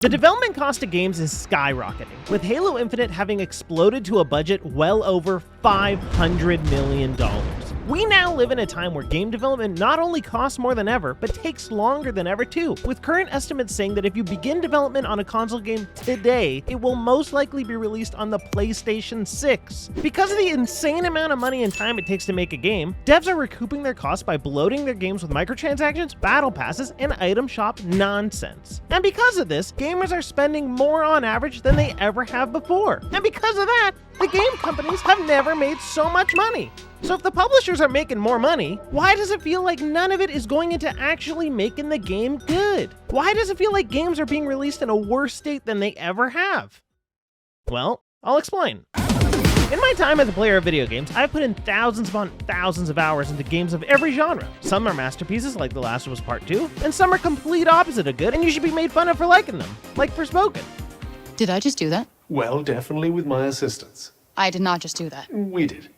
The development cost of games is skyrocketing, with Halo Infinite having exploded to a budget well over $500 million. We now live in a time where game development not only costs more than ever, but takes longer than ever too, with current estimates saying that if you begin development on a console game today, it will most likely be released on the PlayStation 6. Because of the insane amount of money and time it takes to make a game, devs are recouping their costs by bloating their games with microtransactions, battle passes, and item shop nonsense. And because of this, gamers are spending more on average than they ever have before. And because of that, the game companies have never made so much money. So if the publishers are making more money, why does it feel like none of it is going into actually making the game good? Why does it feel like games are being released in a worse state than they ever have? Well, I'll explain. In my time as a player of video games, I've put in thousands upon thousands of hours into games of every genre. Some are masterpieces like The Last of Us Part 2, and some are complete opposite of good and you should be made fun of for liking them, like Forspoken. Did I just do that? Well, definitely with my assistance. I did not just do that. We did.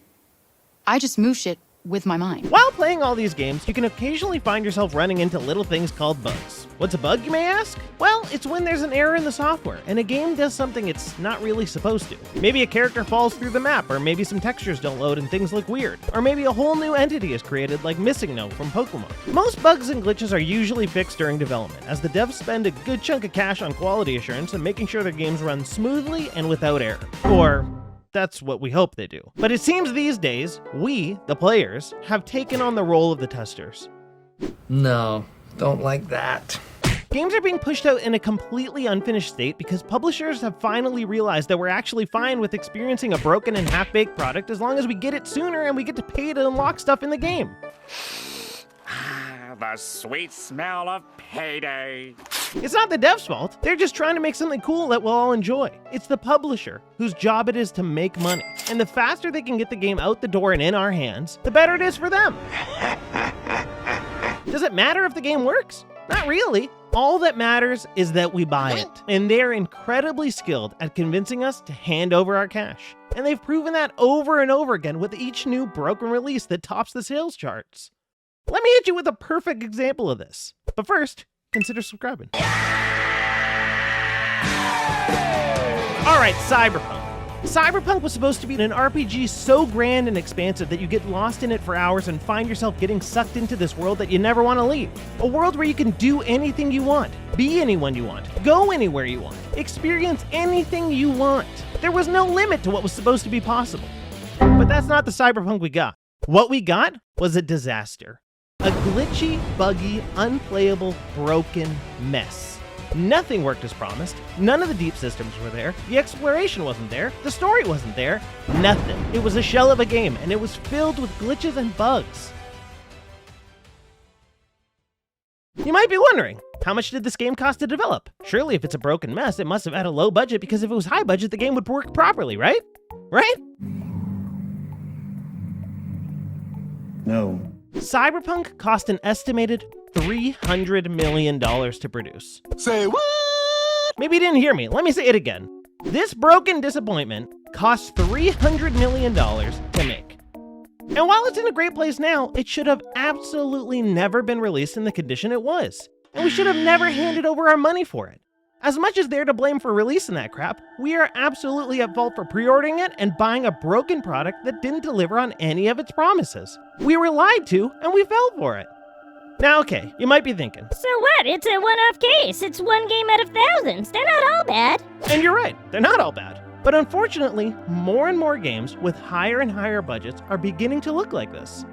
I just move shit with my mind. While playing all these games, you can occasionally find yourself running into little things called bugs. What's a bug, you may ask? Well, it's when there's an error in the software, and a game does something it's not really supposed to. Maybe a character falls through the map, or maybe some textures don't load and things look weird. Or maybe a whole new entity is created, like Missing No from Pokemon. Most bugs and glitches are usually fixed during development, as the devs spend a good chunk of cash on quality assurance and making sure their games run smoothly and without error. Or that's what we hope they do. But it seems these days, we, the players, have taken on the role of the testers. No, don't like that. Games are being pushed out in a completely unfinished state because publishers have finally realized that we're actually fine with experiencing a broken and half-baked product as long as we get it sooner and we get to pay to unlock stuff in the game. The sweet smell of payday. It's not the dev's fault. They're just trying to make something cool that we'll all enjoy. It's the publisher, whose job it is to make money. And the faster they can get the game out the door and in our hands, the better it is for them. Does it matter if the game works? Not really. All that matters is that we buy it. And they're incredibly skilled at convincing us to hand over our cash. And they've proven that over and over again with each new broken release that tops the sales charts. Let me hit you with a perfect example of this. But first, consider subscribing. All right, Cyberpunk. Cyberpunk was supposed to be an RPG so grand and expansive that you get lost in it for hours and find yourself getting sucked into this world that you never want to leave. A world where you can do anything you want, be anyone you want, go anywhere you want, experience anything you want. There was no limit to what was supposed to be possible. But that's not the Cyberpunk we got. What we got was a disaster. A glitchy, buggy, unplayable, broken mess. Nothing worked as promised. None of the deep systems were there. The exploration wasn't there. The story wasn't there. Nothing. It was a shell of a game, and it was filled with glitches and bugs. You might be wondering, how much did this game cost to develop? Surely if it's a broken mess, it must have had a low budget, because if it was high budget, the game would work properly, right? Right? No. Cyberpunk cost an estimated $300 million to produce. Say what? Maybe you didn't hear me. Let me say it again. This broken disappointment cost $300 million to make. And while it's in a great place now, it should have absolutely never been released in the condition it was. And we should have never handed over our money for it. As much as they're to blame for releasing that crap, we are absolutely at fault for pre-ordering it and buying a broken product that didn't deliver on any of its promises. We were lied to, and we fell for it. Now, okay, you might be thinking, So what? It's a one-off case. It's one game out of thousands. They're not all bad. and you're right, they're not all bad. But unfortunately, more and more games with higher and higher budgets are beginning to look like this.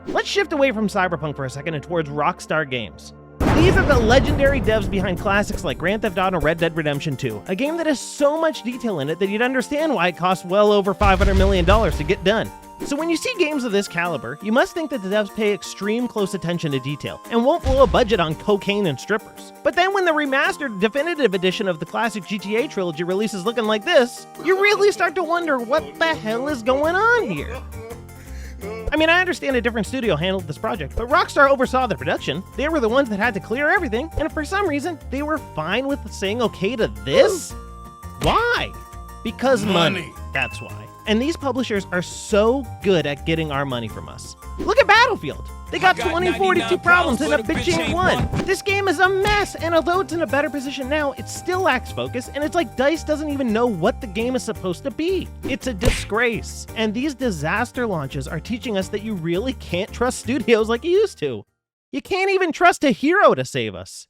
Let's shift away from Cyberpunk for a second and towards Rockstar Games. These are the legendary devs behind classics like Grand Theft Auto and Red Dead Redemption 2, a game that has so much detail in it that you'd understand why it cost well over $500 million to get done. So when you see games of this caliber, you must think that the devs pay extreme close attention to detail and won't blow a budget on cocaine and strippers. But then when the remastered definitive edition of the classic GTA trilogy releases looking like this, you really start to wonder what the hell is going on here. I mean, I understand a different studio handled this project, but Rockstar oversaw the production. They were the ones that had to clear everything, and for some reason, they were fine with saying okay to this? Why? Because money. That's why. And these publishers are so good at getting our money from us. Look at Battlefield. They got 2042 problems and a bitch ain't one. This game is a mess, and although it's in a better position now, it still lacks focus, and it's like DICE doesn't even know what the game is supposed to be. It's a disgrace. And these disaster launches are teaching us that you really can't trust studios like you used to. You can't even trust a hero to save us.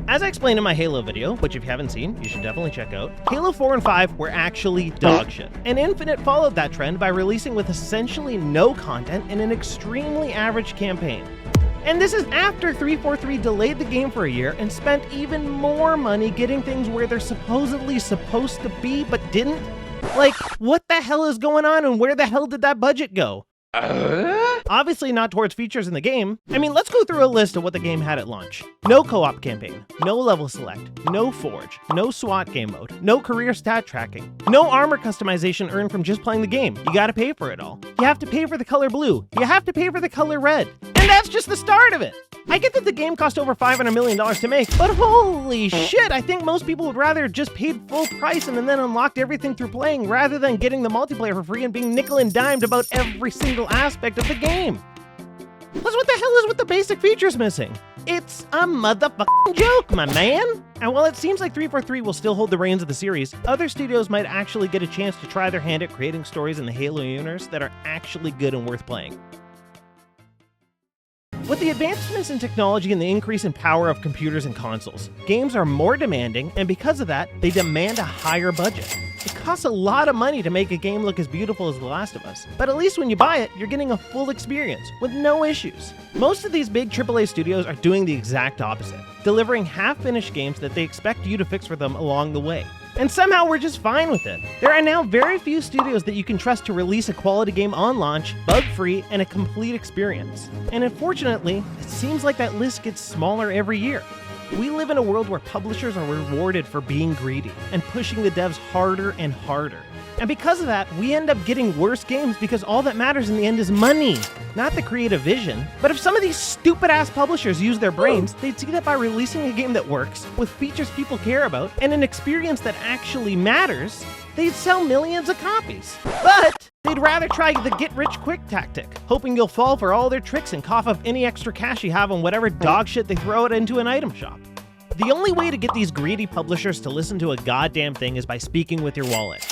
As I explained in my Halo video, which if you haven't seen, you should definitely check out, Halo 4 and 5 were actually dog shit. And Infinite followed that trend by releasing with essentially no content and an extremely average campaign. And this is after 343 delayed the game for a year and spent even more money getting things where they're supposedly supposed to be but didn't. Like, what the hell is going on and where the hell did that budget go? Obviously not towards features in the game. I mean, let's go through a list of what the game had at launch. No co-op campaign, no level select, no forge, no SWAT game mode, no career stat tracking, no armor customization earned from just playing the game. You gotta pay for it all. You have to pay for the color blue. You have to pay for the color red. And that's just the start of it. I get that the game cost over $500 million to make, but holy shit, I think most people would rather just paid full price and then unlocked everything through playing rather than getting the multiplayer for free and being nickel and dimed about every single aspect of the game. Plus, what the hell is with the basic features missing? It's a motherfucking joke, my man! And while it seems like 343 will still hold the reins of the series, other studios might actually get a chance to try their hand at creating stories in the Halo universe that are actually good and worth playing. With the advancements in technology and the increase in power of computers and consoles, games are more demanding, and because of that, they demand a higher budget. It costs a lot of money to make a game look as beautiful as The Last of Us, but at least when you buy it, you're getting a full experience, with no issues. Most of these big AAA studios are doing the exact opposite, delivering half-finished games that they expect you to fix for them along the way. And somehow we're just fine with it. There are now very few studios that you can trust to release a quality game on launch, bug-free, and a complete experience. And unfortunately, it seems like that list gets smaller every year. We live in a world where publishers are rewarded for being greedy and pushing the devs harder and harder. And because of that, we end up getting worse games because all that matters in the end is money, not the creative vision. But if some of these stupid-ass publishers use their brains, they'd see that by releasing a game that works, with features people care about, and an experience that actually matters, they'd sell millions of copies. But they'd rather try the get-rich-quick tactic, hoping you'll fall for all their tricks and cough up any extra cash you have on whatever dog shit they throw it into an item shop. The only way to get these greedy publishers to listen to a goddamn thing is by speaking with your wallet.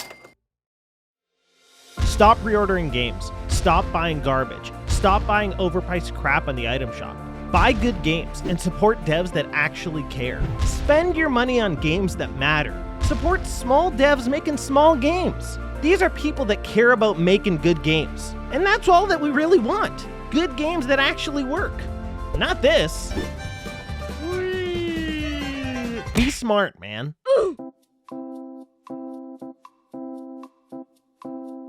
Stop reordering games. Stop buying garbage. Stop buying overpriced crap on the item shop. Buy good games and support devs that actually care. Spend your money on games that matter. Support small devs making small games. These are people that care about making good games. And that's all that we really want. Good games that actually work. Not this. Be smart, man.